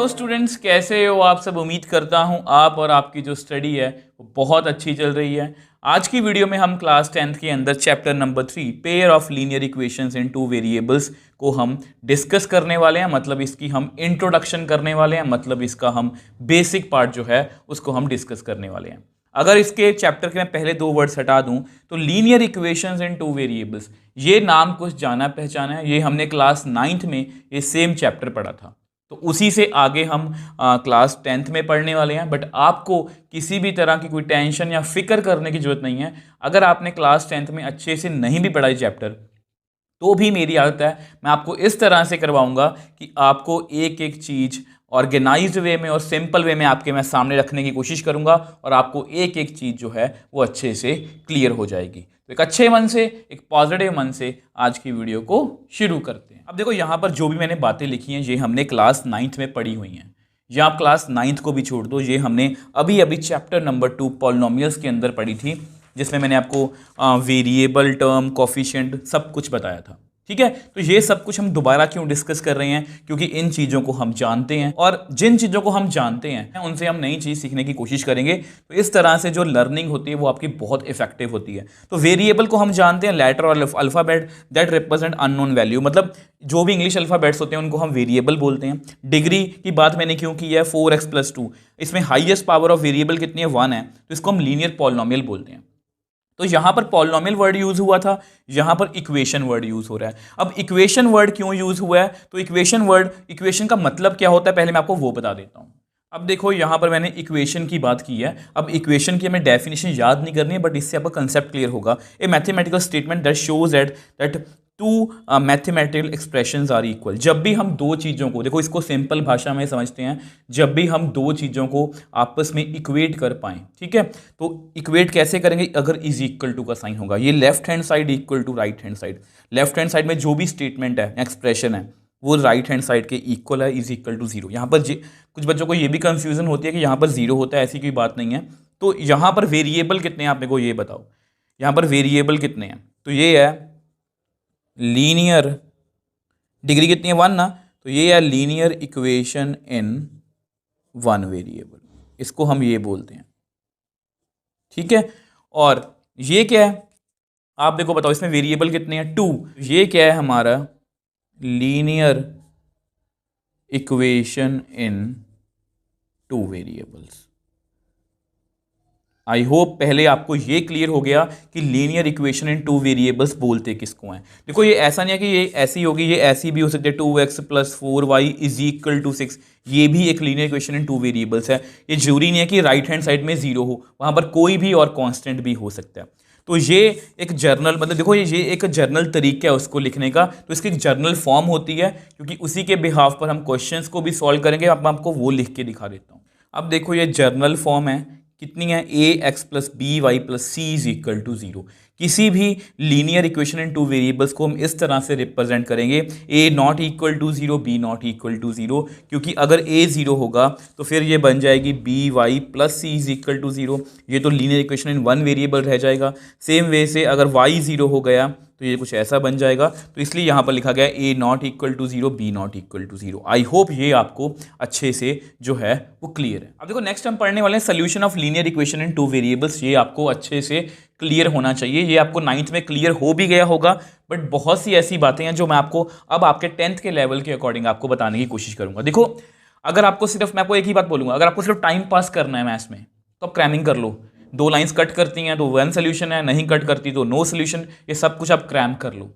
Hello students, कैसे हो आप सब। उम्मीद करता हूं आप और आपकी जो स्टडी है वो बहुत अच्छी चल रही है। आज की वीडियो में हम क्लास 10th के अंदर chapter number 3 pair of linear equations in two variables को हम डिस्कस करने वाले हैं। मतलब इसकी हम इंट्रोडक्शन करने वाले हैं, मतलब इसका हम बेसिक पार्ट जो है उसको हम डिस्कस करने वाले हैं। अगर इसके चैप्टर के मैं पहले दो वर्ड्स हटा दूं तो लीनियर इक्वेशंस इन टू वेरिएबल्स, ये नाम कुछ जाना पहचाना है। ये हमने क्लास 9th में ये सेम चैप्टर पढ़ा था, तो उसी से आगे हम क्लास 10th में पढ़ने वाले हैं। बट आपको किसी भी तरह की कोई टेंशन या फिक्र करने की जरूरत नहीं है। अगर आपने क्लास 10th में अच्छे से नहीं भी पढ़ा चैप्टर, तो भी मेरी आदत है मैं आपको इस तरह से करवाऊंगा कि आपको एक एक चीज़ ऑर्गेनाइज्ड वे में और सिंपल वे में आपके मैं सामने रखने की कोशिश करूंगा, और आपको एक एक चीज़ जो है वो अच्छे से क्लियर हो जाएगी। तो एक अच्छे मन से, एक पॉजिटिव मन से आज की वीडियो को शुरू करते हैं। अब देखो, यहाँ पर जो भी मैंने बातें लिखी हैं ये हमने क्लास 9th में पढ़ी हुई हैं। या आप क्लास 9th को भी छोड़ दो, ये हमने अभी अभी चैप्टर नंबर 2 पॉलिनोमियल्स के अंदर पढ़ी थी, जिसमें मैंने आपको वेरिएबल, टर्म, कोफिशिएंट सब कुछ बताया था। ठीक है, तो ये सब कुछ हम दोबारा क्यों डिस्कस कर रहे हैं? क्योंकि इन चीज़ों को हम जानते हैं, और जिन चीज़ों को हम जानते हैं उनसे हम नई चीज़ सीखने की कोशिश करेंगे। तो इस तरह से जो लर्निंग होती है वो आपकी बहुत इफेक्टिव होती है। तो वेरिएबल को हम जानते हैं, लेटर और alphabet that represent unknown value, मतलब जो भी इंग्लिश अल्फ़ाबेट्स होते हैं उनको हम वेरिएबल बोलते हैं। डिग्री की बात मैंने क्यों की है? 4x+2, इसमें हाईएस्ट पावर ऑफ वेरिएबल कितनी है? 1 है, तो इसको हम लीनियर पॉलिनोमियल बोलते हैं। तो यहां पर पॉलिनोमियल वर्ड यूज हुआ था, यहां पर इक्वेशन वर्ड यूज हो रहा है। अब इक्वेशन वर्ड क्यों यूज हुआ है? तो इक्वेशन का मतलब क्या होता है पहले मैं आपको वो बता देता हूं। अब देखो, यहां पर मैंने इक्वेशन की बात की है। अब इक्वेशन की हमें डेफिनेशन याद नहीं करनी है, बट इससे आपका कंसेप्ट क्लियर होगा। A mathematical statement that shows that two mathematical expressions are equal. जब भी हम दो चीज़ों को, देखो इसको सिंपल भाषा में समझते हैं, जब भी हम दो चीज़ों को आपस में इक्वेट कर पाएं, ठीक है, तो इक्वेट कैसे करेंगे? अगर इज इक्वल टू का साइन होगा, ये left hand side equal to right hand side, left hand side में जो भी स्टेटमेंट है, एक्सप्रेशन है, वो राइट हैंड साइड के इक्वल है, इज इक्वल टू जीरो। यहाँ पर कुछ बच्चों को ये भी कंफ्यूजन होती है कि यहाँ पर जीरो होता है, ऐसी कोई बात नहीं है। तो यहाँ पर वेरिएबल कितने हैं आप मेरे को ये बताओ, यहाँ पर वेरिएबल कितने हैं? तो ये है लीनियर, डिग्री कितनी है? 1 ना, तो ये है लीनियर इक्वेशन इन 1 वेरिएबल, इसको हम ये बोलते हैं। ठीक है, और ये क्या है आप देखो बताओ, इसमें वेरिएबल कितने हैं? 2। ये क्या है हमारा? Linear equation in 2 variables. I hope पहले आपको ये क्लियर हो गया कि लीनियर इक्वेशन इन 2 वेरिएबल्स बोलते किसको हैं। देखो, ये ऐसा नहीं है कि ये ऐसी होगी, ये ऐसी भी हो सकती है। 2x+4y = 6, ये भी एक लीनियर इक्वेशन इन 2 वेरिएबल्स है। ये जरूरी नहीं है कि राइट हैंड साइड में जीरो हो, वहां पर कोई भी और कांस्टेंट भी हो सकता है। तो ये एक जर्नल, मतलब देखो ये एक जर्नल तरीका है उसको लिखने का, तो इसकी एक जर्नल फॉर्म होती है, क्योंकि उसी के बिहाफ पर हम क्वेश्चंस को भी सॉल्व करेंगे। अब मैं आपको वो लिख के दिखा देता हूँ। अब देखो, ये जर्नल फॉर्म है, कितनी है? ax+by+c = 0। किसी भी लीनियर इक्वेशन इन 2 वेरिएबल्स को हम इस तरह से रिप्रेजेंट करेंगे, a ≠ 0, b ≠ 0, क्योंकि अगर a 0 होगा तो फिर ये बन जाएगी by+c = 0। ये तो लीनियर इक्वेशन इन 1 वेरिएबल रह जाएगा। सेम वे से अगर y 0 हो गया तो ये कुछ ऐसा बन जाएगा। तो इसलिए यहाँ पर लिखा गया a ≠ 0, b ≠ 0। आई होप ये आपको अच्छे से जो है वो क्लियर है। अब देखो, नेक्स्ट हम पढ़ने वाले हैं solution of linear equation in 2 variables. ये आपको अच्छे से क्लियर होना चाहिए। ये आपको 9th में क्लियर हो भी गया होगा, बट बहुत सी ऐसी बातें हैं जो मैं आपको अब आपके 10th के लेवल के अकॉर्डिंग आपको बताने की कोशिश करूंगा। देखो, अगर आपको सिर्फ, मैं आपको एक ही बात बोलूंगा, अगर आपको सिर्फ टाइम पास करना है मैथ्स में, तो आप क्रैमिंग कर लो। 2 लाइंस कट करती हैं तो 1 सोल्यूशन है, नहीं कट करती तो नो सोल्यूशन। ये सब कुछ आप क्रैम कर लो,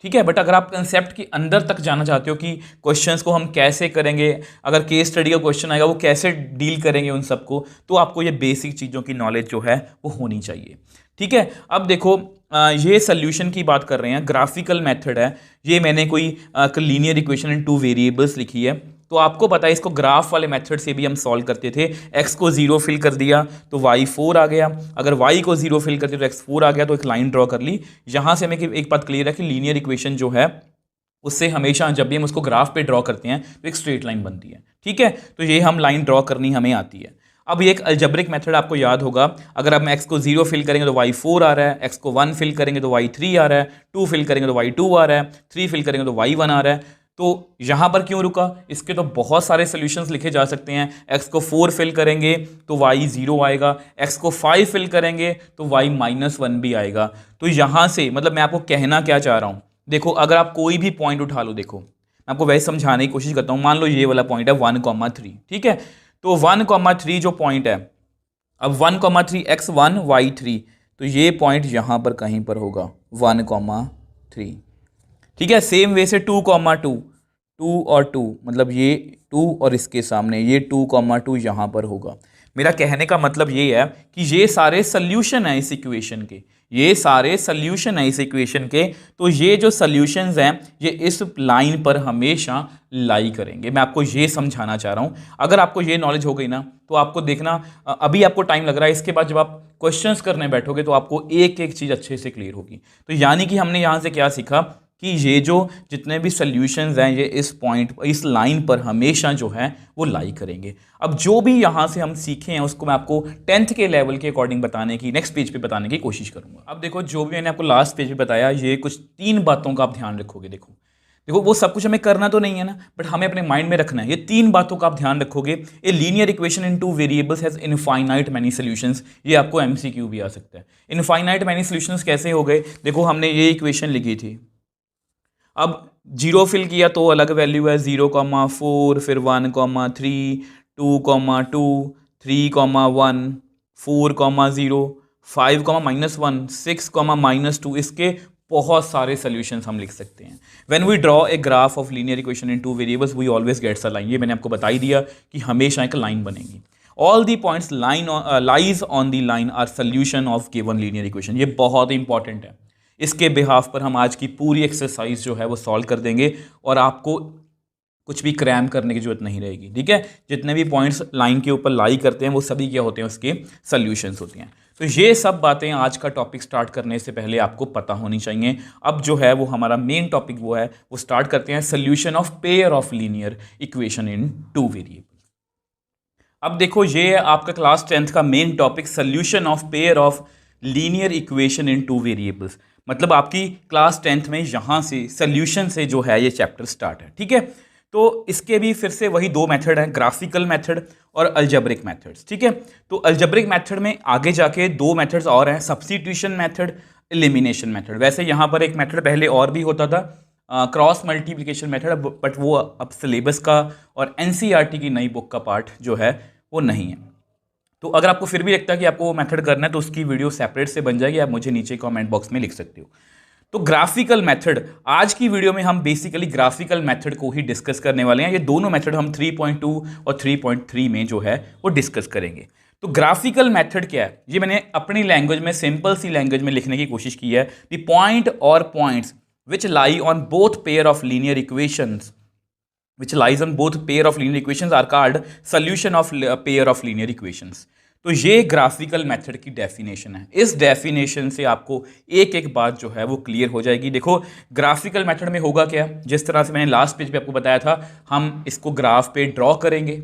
ठीक है। बट अगर आप कंसेप्ट के अंदर तक जाना चाहते हो कि क्वेश्चंस को हम कैसे करेंगे, अगर केस स्टडी का क्वेश्चन आएगा वो कैसे डील करेंगे उन सबको, तो आपको ये बेसिक चीज़ों की नॉलेज जो है वो होनी चाहिए। ठीक है, अब देखो, ये सोल्यूशन की बात कर रहे हैं, ग्राफिकल मेथड है। ये मैंने कोई लीनियर इक्वेशन इन 2 वेरिएबल्स लिखी है, तो आपको पता है इसको ग्राफ वाले मेथड से भी हम सॉल्व करते थे। x को 0 फिल कर दिया तो y 4 आ गया, अगर y को 0 फिल कर दिया तो x 4 आ गया, तो एक लाइन ड्रॉ कर ली। यहाँ से हमें एक बात क्लियर है कि लीनियर इक्वेशन जो है उससे हमेशा जब भी हम उसको ग्राफ पे ड्रॉ करते हैं तो एक स्ट्रेट लाइन बनती है। ठीक है, तो ये हम लाइन ड्रॉ करनी हमें आती है। अब ये एक अलजेब्रिक मेथड आपको याद होगा, अगर हम x को 0 फिल करेंगे तो y 4 आ रहा है, x को 1 फिल करेंगे तो y 3 आ रहा है, 2 फिल करेंगे तो y 2 आ रहा है, 3 फिल करेंगे तो y 1 आ रहा है। तो यहाँ पर क्यों रुका, इसके तो बहुत सारे सॉल्यूशंस लिखे जा सकते हैं। x को 4 फिल करेंगे तो y 0 आएगा, x को 5 फिल करेंगे तो y -1 भी आएगा। तो यहाँ से मतलब मैं आपको कहना क्या चाह रहा हूँ, देखो अगर आप कोई भी पॉइंट उठा लो, देखो मैं आपको वैसे समझाने की कोशिश करता हूँ। मान लो ये वाला पॉइंट है 1,3, ठीक है। तो 1,3 जो पॉइंट है, अब 1,3 x1 y3, तो ये पॉइंट यहाँ पर कहीं पर होगा 1,3, ठीक है। सेम वे से 2,2, 2 और 2 मतलब ये 2 और इसके सामने ये 2,2 यहाँ पर होगा। मेरा कहने का मतलब ये है कि ये सारे सल्यूशन हैं इस इक्वेशन के, ये सारे सल्यूशन हैं इस इक्वेशन के। तो ये जो सल्यूशंस हैं ये इस लाइन पर हमेशा लाई करेंगे। मैं आपको ये समझाना चाह रहा हूँ। अगर आपको ये नॉलेज हो गई ना तो आपको देखना, अभी आपको टाइम लग रहा है, इसके बाद जब आप क्वेश्चंस करने बैठोगे तो आपको एक एक चीज़ अच्छे से क्लियर होगी। तो यानी कि हमने यहाँ से क्या सीखा कि ये जो जितने भी सॉल्यूशंस हैं ये इस पॉइंट, इस लाइन पर हमेशा जो है वो लाई करेंगे। अब जो भी यहाँ से हम सीखे हैं उसको मैं आपको 10th के लेवल के अकॉर्डिंग बताने की, नेक्स्ट पेज पे बताने की कोशिश करूँगा। अब देखो जो भी मैंने आपको लास्ट पेज पे बताया, ये कुछ 3 बातों का आप ध्यान रखोगे। देखो वो सब कुछ हमें करना तो नहीं है ना, बट हमें अपने माइंड में रखना है। ये 3 बातों का आप ध्यान रखोगे। A linear equation in 2 variables has infinite many solutions, ये आपको एमसीक्यू भी आ सकता है। इनफाइनाइट मैनी सॉल्यूशंस कैसे हो गए, देखो हमने ये इक्वेशन लिखी थी, अब 0 फिल किया तो अलग वैल्यू है 0,4, फिर 1,3, 2,2, 3,1, 4,0, 5, -1, 6, -2, इसके बहुत सारे सॉल्यूशंस हम लिख सकते हैं। When we draw a graph of linear equation in 2 variables we always gets a line. ये मैंने आपको बता ही दिया कि हमेशा एक लाइन बनेगी। All the points lies on the line are solution of given linear equation. ये बहुत इंपॉर्टेंट है। इसके बिहाफ पर हम आज की पूरी एक्सरसाइज जो है वो सॉल्व कर देंगे और आपको कुछ भी क्रैम करने की जरूरत नहीं रहेगी, ठीक है। जितने भी पॉइंट्स लाइन के ऊपर लाई करते हैं वो सभी क्या होते हैं, उसके सॉल्यूशंस होते हैं। तो ये सब बातें आज का टॉपिक स्टार्ट करने से पहले आपको पता होनी चाहिए। अब जो है वो हमारा मेन टॉपिक वो है, वो स्टार्ट करते हैं solution of pair of linear equation in 2 variable. अब देखो ये है आपका क्लास 10th का main topic, solution of pair of linear equation in 2 variables. मतलब आपकी क्लास 10th में यहाँ से सोल्यूशन से जो है ये चैप्टर स्टार्ट है, ठीक है। तो इसके भी फिर से वही 2 मेथड हैं, ग्राफिकल मेथड और अलजेब्रिक मेथड्स, ठीक है। तो अलजेब्रिक मेथड में आगे जाके 2 मेथड्स और हैं, सब्स्टिट्यूशन मेथड, एलिमिनेशन मेथड। वैसे यहाँ पर एक मेथड पहले और भी होता था, क्रॉस मल्टीप्लिकेशन मेथड, बट वो अब सिलेबस का और एनसीईआरटी की नई बुक का पार्ट जो है वो नहीं है। तो अगर आपको फिर भी लगता है कि आपको वो मेथड करना है तो उसकी वीडियो सेपरेट से बन जाएगी, आप मुझे नीचे कमेंट बॉक्स में लिख सकते हो। तो ग्राफिकल मेथड, आज की वीडियो में हम बेसिकली ग्राफिकल मेथड को ही डिस्कस करने वाले हैं। ये दोनों मेथड हम 3.2 और 3.3 में जो है वो डिस्कस करेंगे। तो ग्राफिकल मेथड क्या है, ये मैंने अपनी लैंग्वेज में, सिंपल सी लैंग्वेज में लिखने की कोशिश की है। द पॉइंट और points which lie on both pair of linear equations which lies on both pair of linear equations are called solution of pair of linear equations। तो ये ग्राफिकल मेथड की डेफिनेशन है। इस डेफिनेशन से आपको एक एक बात जो है वो क्लियर हो जाएगी। देखो ग्राफिकल मेथड में होगा क्या, जिस तरह से मैंने लास्ट पेज पे आपको बताया था, हम इसको ग्राफ पे ड्रॉ करेंगे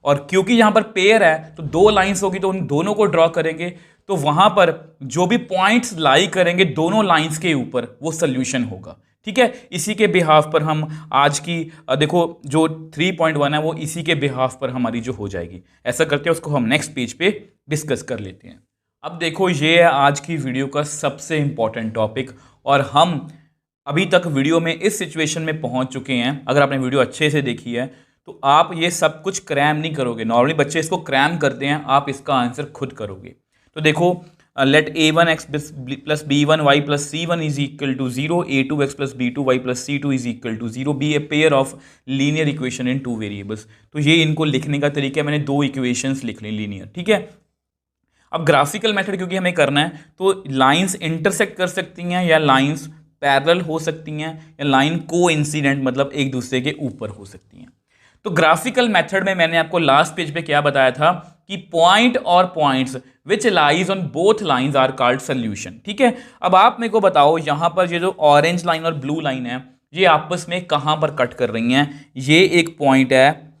और क्योंकि यहाँ पर पेयर है तो 2 लाइंस होगी तो उन दोनों को ड्रॉ करेंगे। तो वहाँ पर जो भी पॉइंट्स लाई करेंगे दोनों लाइंस के ऊपर वो सोल्यूशन होगा, ठीक है। इसी के बिहाफ पर हम आज की देखो जो 3.1 है वो इसी के बिहाफ पर हमारी जो हो जाएगी। ऐसा करते हैं उसको हम नेक्स्ट पेज पे डिस्कस कर लेते हैं। अब देखो ये है आज की वीडियो का सबसे इंपॉर्टेंट टॉपिक और हम अभी तक वीडियो में इस सिचुएशन में पहुंच चुके हैं। अगर आपने वीडियो अच्छे से देखी है तो आप ये सब कुछ क्रैम नहीं करोगे। नॉर्मली बच्चे इसको क्रैम करते हैं, आप इसका आंसर खुद करोगे। तो देखो let a1x plus b1y plus c1 is equal to 0, a2x plus b2y plus c2 is equal to 0 be a pair of linear equation in 2 variables। तो ये इनको लिखने का तरीका है, मैंने 2 इक्वेशंस लिख ली लीनियर, ठीक है। अब ग्राफिकल मेथड क्योंकि हमें करना है तो लाइंस इंटरसेक्ट कर सकती हैं या लाइंस पैरेलल हो सकती हैं या लाइन कोइंसिडेंट मतलब एक दूसरे के ऊपर हो सकती हैं। तो ग्राफिकल मेथड में मैंने आपको लास्ट पेज पे क्या बताया था कि पॉइंट और points which lies on both lines are called solution, ठीक है। अब आप मेरे को बताओ यहाँ पर ये जो ऑरेंज लाइन और ब्लू लाइन है ये आपस में कहाँ पर कट कर रही हैं। ये एक पॉइंट है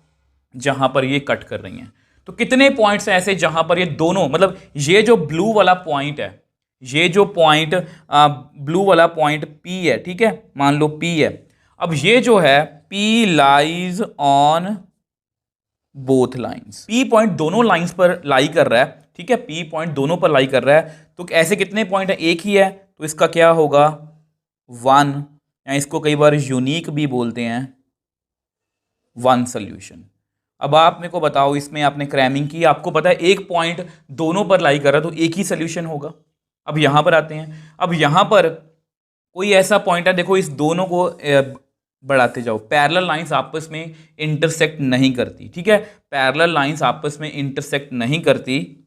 जहाँ पर ये कट कर रही हैं। तो कितने पॉइंट्स हैं ऐसे जहाँ पर ये दोनों, मतलब ये जो ब्लू वाला पॉइंट है, ये जो पॉइंट ब्लू वाला पॉइंट P है, ठीक है, मान लो P है। अब ये जो है P lies on both lines. P point दोनों लाइंस पर लाई कर रहा है, ठीक है, P पॉइंट दोनों पर लाई कर रहा है। तो ऐसे कितने पॉइंट है? एक ही है, तो इसका क्या होगा? 1, या इसको कई बार यूनिक भी बोलते हैं, 1 सोल्यूशन। अब आप मेरे को बताओ, इसमें आपने क्रैमिंग की, आपको पता है एक पॉइंट दोनों पर लाई कर रहा है तो एक ही सोल्यूशन होगा। अब यहां पर आते हैं, अब यहां पर कोई ऐसा पॉइंट है, देखो इस दोनों को बढ़ाते जाओ, पैरेलल लाइंस आपस में इंटरसेक्ट नहीं करती, ठीक है, पैरेलल लाइंस आपस में इंटरसेक्ट नहीं करती।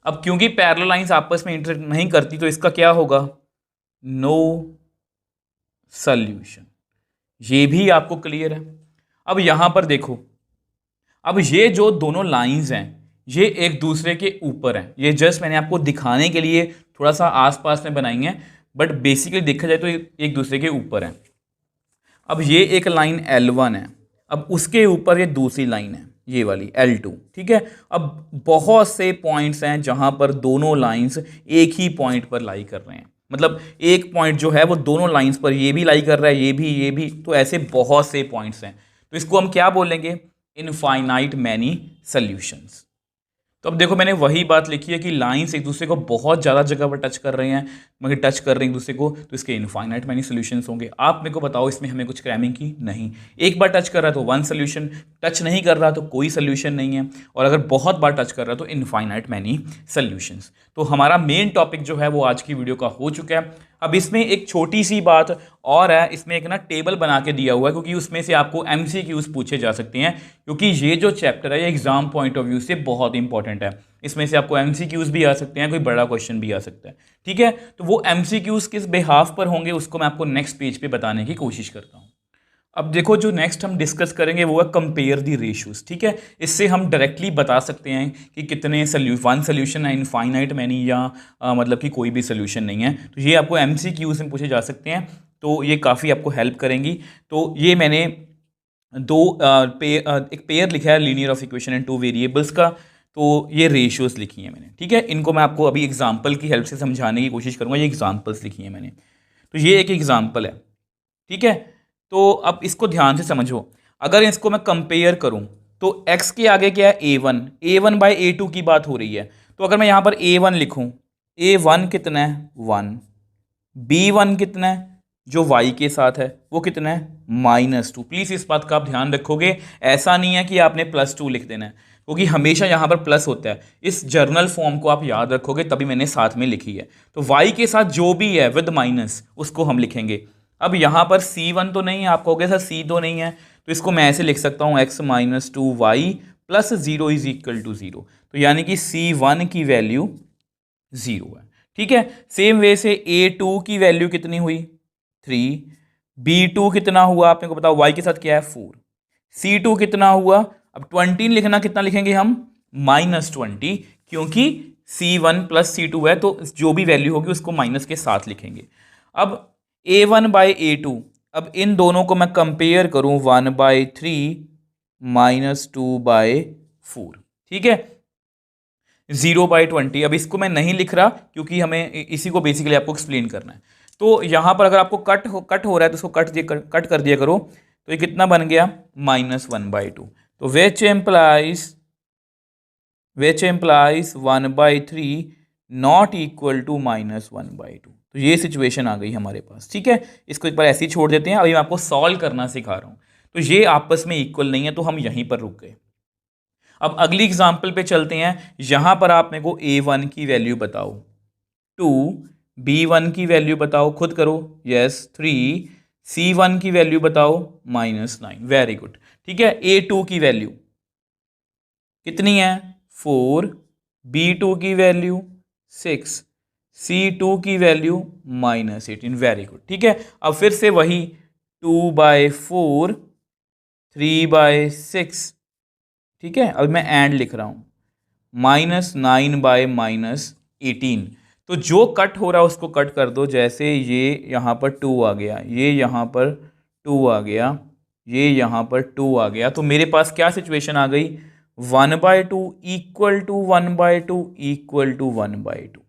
अब क्योंकि पैरेलल लाइंस आपस में इंटरसेक्ट नहीं करती तो इसका क्या होगा? No solution. ये भी आपको क्लियर है। अब यहां पर देखो, अब ये जो दोनों लाइंस हैं ये एक दूसरे के ऊपर हैं, ये जस्ट मैंने आपको दिखाने के लिए थोड़ा सा आसपास में बनाई हैं, बट बेसिकली देखा जाए तो एक दूसरे के ऊपर हैं। अब ये एक लाइन L1 है, अब उसके ऊपर ये दूसरी लाइन है, ये वाली L2, ठीक है। अब बहुत से पॉइंट्स हैं जहां पर दोनों लाइंस एक ही पॉइंट पर लाई कर रहे हैं, मतलब एक पॉइंट जो है वो दोनों लाइंस पर, ये भी लाई कर रहा है, ये भी, तो ऐसे बहुत से पॉइंट्स हैं। तो इसको हम क्या बोलेंगे? Infinite many solutions. तो अब देखो मैंने वही बात लिखी है कि लाइंस एक दूसरे को बहुत ज़्यादा जगह पर टच कर रहे हैं, मगर टच कर रहे हैं एक दूसरे को, तो इसके इनफाइनाइट मैनी सॉल्यूशंस होंगे। आप मेरे को बताओ इसमें हमें कुछ क्रैमिंग की? नहीं। एक बार टच कर रहा है तो 1 सोल्यूशन, टच नहीं कर रहा तो कोई सोल्यूशन नहीं है, और अगर बहुत बार टच कर रहा है तो इनफाइनाइट मैनी सॉल्यूशंस। तो हमारा मेन टॉपिक जो है वो आज की वीडियो का हो चुका है। अब इसमें एक छोटी सी बात और है, इसमें एक ना टेबल बना के दिया हुआ है, क्योंकि उसमें से आपको MCQs पूछे जा सकते हैं, क्योंकि ये जो चैप्टर है ये एग्जाम पॉइंट ऑफ व्यू से बहुत इंपॉर्टेंट है। इसमें से आपको MCQs भी आ सकते हैं, कोई बड़ा क्वेश्चन भी आ सकता है, ठीक है। तो वो MCQs किस बिहाफ पर होंगे उसको मैं आपको नेक्स्ट पेज पे बताने की कोशिश करता हूँ। अब देखो जो नेक्स्ट हम डिस्कस करेंगे वो है कंपेयर दी रेशियोज, ठीक है। इससे हम डायरेक्टली बता सकते हैं कि कितने 1 सोल्यूशन है इनफाइनाइट मैनी, या मतलब कि कोई भी सोल्यूशन नहीं है। तो ये आपको MCQs में पूछे जा सकते हैं, तो ये काफ़ी आपको हेल्प करेंगी। तो ये मैंने एक पेयर लिखा है linear of equation and 2 variables का, तो ये रेशियोज लिखी हैं मैंने, ठीक है। इनको मैं आपको अभी एग्जाम्पल की हेल्प से समझाने की कोशिश करूँगा। ये एग्जाम्पल्स लिखी हैं मैंने, तो ये एक एग्जाम्पल है, ठीक है। तो अब इसको ध्यान से समझो, अगर इसको मैं कंपेयर करूं तो x के आगे क्या है? a1 बाई a2 की बात हो रही है। तो अगर मैं यहां पर a1 लिखूं, a1 कितना है? 1। b1 कितना है जो y के साथ है? वो कितना है? -2। प्लीज़ इस बात का आप ध्यान रखोगे, ऐसा नहीं है कि आपने +2 लिख देना है, क्योंकि हमेशा यहाँ पर प्लस होता है। इस जर्नल फॉर्म को आप याद रखोगे, तभी मैंने साथ में लिखी है। तो y के साथ जो भी है विद माइनस उसको हम लिखेंगे। अब यहाँ पर C1 तो नहीं है, आप कहोगे सर C तो नहीं है, तो इसको मैं ऐसे लिख सकता हूँ x - 2y + 0 = 0। तो यानी कि C1 की वैल्यू 0 है, ठीक है। सेम वे से A2 की वैल्यू कितनी हुई? 3। B2 कितना हुआ आपने को बताओ, y के साथ क्या है? 4। C2 कितना हुआ? अब 20 लिखना, कितना लिखेंगे हम? -20, क्योंकि C1 + C2 है, तो जो भी वैल्यू होगी उसको माइनस के साथ लिखेंगे। अब a1 बाई a2, अब इन दोनों को मैं कंपेयर करूं, 1/3 - 2/4, ठीक है, 0/20। अब इसको मैं नहीं लिख रहा क्योंकि हमें इसी को बेसिकली आपको एक्सप्लेन करना है। तो यहां पर अगर आपको कट हो रहा है तो उसको कट कर दिया करो, तो ये कितना बन गया? -1/2। तो which implies 1/3 not equal to -1/2। तो ये सिचुएशन आ गई हमारे पास, ठीक है। इसको एक बार ऐसे ही छोड़ देते हैं, अभी मैं आपको सॉल्व करना सिखा रहा हूँ। तो ये आपस में इक्वल नहीं है, तो हम यहीं पर रुक गए। अब अगली एग्जाम्पल पे चलते हैं। यहां पर आप मेरे को a1 की वैल्यू बताओ, 2, b1 की वैल्यू बताओ, खुद करो, यस 3, c1 की वैल्यू बताओ -9। वेरी गुड, ठीक है। a2 की वैल्यू कितनी है? 4, b2 की वैल्यू 6, C2 की वैल्यू -18। वेरी गुड, ठीक है। अब फिर से वही 2/4, 3/6, ठीक है। अब मैं एंड लिख रहा हूं, -9/-18। तो जो कट हो रहा है उसको कट कर दो, जैसे ये यहां पर 2 आ गया, ये यहां पर 2 आ गया, ये यहां पर 2 आ गया, तो मेरे पास क्या सिचुएशन आ गई? 1/2 = 1/2 = 1/2।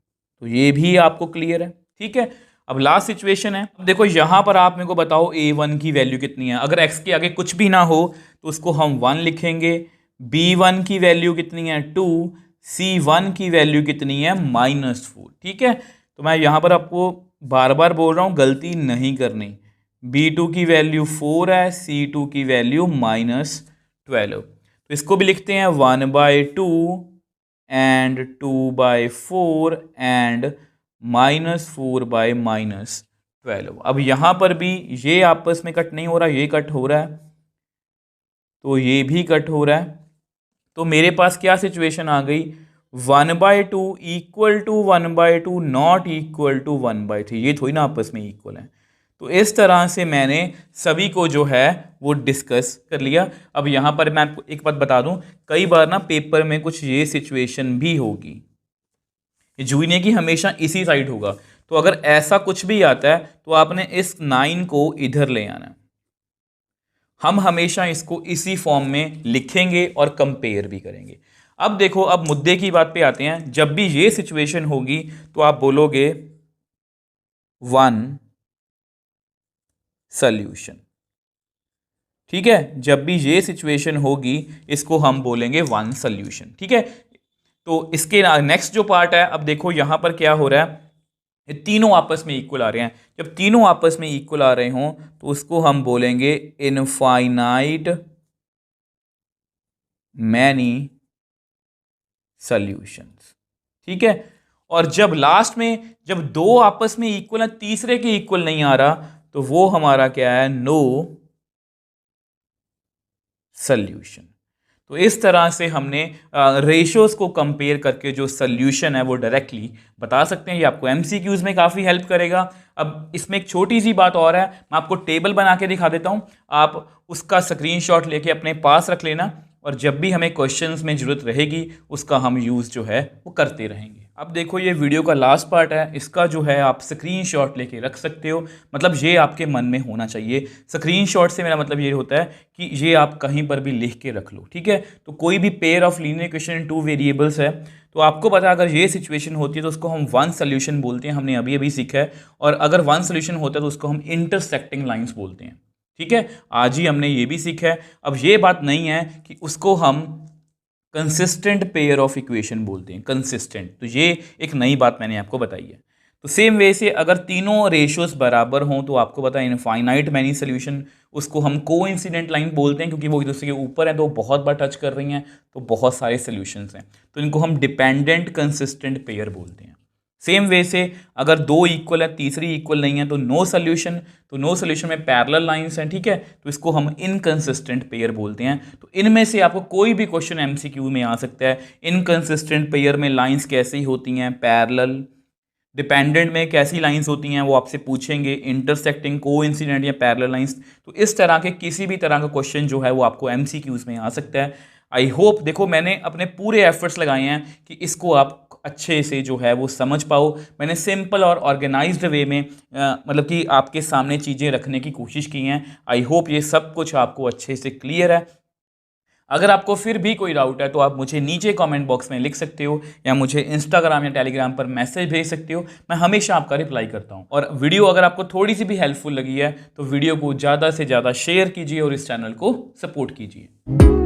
तो ये भी आपको क्लियर है, ठीक है। अब लास्ट सिचुएशन है, अब देखो यहाँ पर आप मेरे को बताओ a1 की वैल्यू कितनी है। अगर x के आगे कुछ भी ना हो तो उसको हम 1 लिखेंगे, b1 की वैल्यू कितनी है 2, c1 की वैल्यू कितनी है -4। ठीक है, तो मैं यहाँ पर आपको बार बार बोल रहा हूँ गलती नहीं करनी। b2 की वैल्यू 4 है, c2 की वैल्यू -12। तो इसको भी लिखते हैं 1/2 एंड 2/4 एंड -4/-12। अब यहाँ पर भी ये आपस में कट नहीं हो रहा, ये कट हो रहा है, तो ये भी कट हो रहा है। तो मेरे पास क्या सिचुएशन आ गई, 1/2 equal to 1/2 not equal to 1/3। ये थोड़ी ना आपस में इक्वल है। तो इस तरह से मैंने सभी को जो है वो डिस्कस कर लिया। अब यहाँ पर मैं आपको एक बात बता दूं, कई बार ना पेपर में कुछ ये सिचुएशन भी होगी, जूने की हमेशा इसी साइड होगा। तो अगर ऐसा कुछ भी आता है तो आपने इस 9 को इधर ले आना है। हम हमेशा इसको इसी फॉर्म में लिखेंगे और कंपेयर भी करेंगे। अब देखो, अब मुद्दे की बात पे आते हैं। जब भी ये सिचुएशन होगी तो आप बोलोगे 1 सॉल्यूशन। ठीक है, जब भी ये सिचुएशन होगी इसको हम बोलेंगे 1 सॉल्यूशन। ठीक है, तो इसके नेक्स्ट जो पार्ट है, अब देखो यहां पर क्या हो रहा है, ये तीनों आपस में इक्वल आ रहे हैं। जब तीनों आपस में इक्वल आ रहे हों तो उसको हम बोलेंगे इनफाइनाइट मैनी सॉल्यूशंस। ठीक है, और जब लास्ट में जब दो आपस में इक्वल है, तीसरे के इक्वल नहीं आ रहा, तो वो हमारा क्या है, नो सॉल्यूशन। तो इस तरह से हमने रेशियोज को कंपेयर करके जो सॉल्यूशन है वो डायरेक्टली बता सकते हैं। ये आपको एमसीक्यूज में काफ़ी हेल्प करेगा। अब इसमें एक छोटी सी बात और है, मैं आपको टेबल बना के दिखा देता हूँ, आप उसका स्क्रीनशॉट लेके अपने पास रख लेना, और जब भी हमें क्वेश्चंस में ज़रूरत रहेगी उसका हम यूज़ जो है वो करते रहेंगे। अब देखो, ये वीडियो का लास्ट पार्ट है, इसका जो है आप स्क्रीनशॉट लेके रख सकते हो। मतलब ये आपके मन में होना चाहिए। स्क्रीनशॉट से मेरा मतलब ये होता है कि ये आप कहीं पर भी लिख के रख लो। ठीक है, तो कोई भी pair of linear equation in 2 variables है, तो आपको पता है अगर ये सिचुएशन होती है तो उसको हम 1 सॉल्यूशन बोलते हैं, हमने अभी अभी सीखा है। और अगर 1 सॉल्यूशन होता है तो उसको हम इंटरसेक्टिंग लाइन्स बोलते हैं। ठीक है, आज ही हमने ये भी सीखा है। अब ये बात नहीं है कि उसको हम कंसिस्टेंट पेयर ऑफ इक्वेशन बोलते हैं, कंसिस्टेंट। तो ये एक नई बात मैंने आपको बताई है। तो सेम वे से अगर तीनों रेशियोज बराबर हों तो आपको पता है इनफाइनाइट मैनी सॉल्यूशन, उसको हम कोइंसिडेंट लाइन बोलते हैं, क्योंकि वो एक दूसरे के ऊपर हैं तो बहुत बार टच कर रही हैं, तो बहुत सारे सॉल्यूशंस हैं, तो इनको हम डिपेंडेंट कंसिस्टेंट पेयर बोलते हैं। सेम वे से अगर दो इक्वल है, तीसरी इक्वल नहीं है, तो नो सॉल्यूशन। तो नो सॉल्यूशन में पैरेलल लाइंस हैं। ठीक है, तो इसको हम इनकंसिस्टेंट पेयर बोलते हैं। तो इनमें से आपको कोई भी क्वेश्चन एमसीक्यू में आ सकता है। इनकंसिस्टेंट पेयर में लाइंस कैसी होती हैं, पैरेलल। डिपेंडेंट में कैसी लाइंस होती हैं वो आपसे पूछेंगे, इंटरसेक्टिंग, कोइंसिडेंट या पैरेलल लाइंस। तो इस तरह के किसी भी तरह का क्वेश्चन जो है वो आपको एमसीक्यूज में आ सकता है। आई होप, देखो मैंने अपने पूरे एफर्ट्स लगाए हैं कि इसको आप अच्छे से जो है वो समझ पाओ। मैंने सिंपल और ऑर्गेनाइज्ड वे में मतलब कि आपके सामने चीज़ें रखने की कोशिश की हैं। आई होप ये सब कुछ आपको अच्छे से क्लियर है। अगर आपको फिर भी कोई डाउट है तो आप मुझे नीचे कमेंट बॉक्स में लिख सकते हो, या मुझे इंस्टाग्राम या टेलीग्राम पर मैसेज भेज सकते हो। मैं हमेशा आपका रिप्लाई करता हूँ। और वीडियो अगर आपको थोड़ी सी भी हेल्पफुल लगी है तो वीडियो को ज़्यादा से ज़्यादा शेयर कीजिए और इस चैनल को सपोर्ट कीजिए।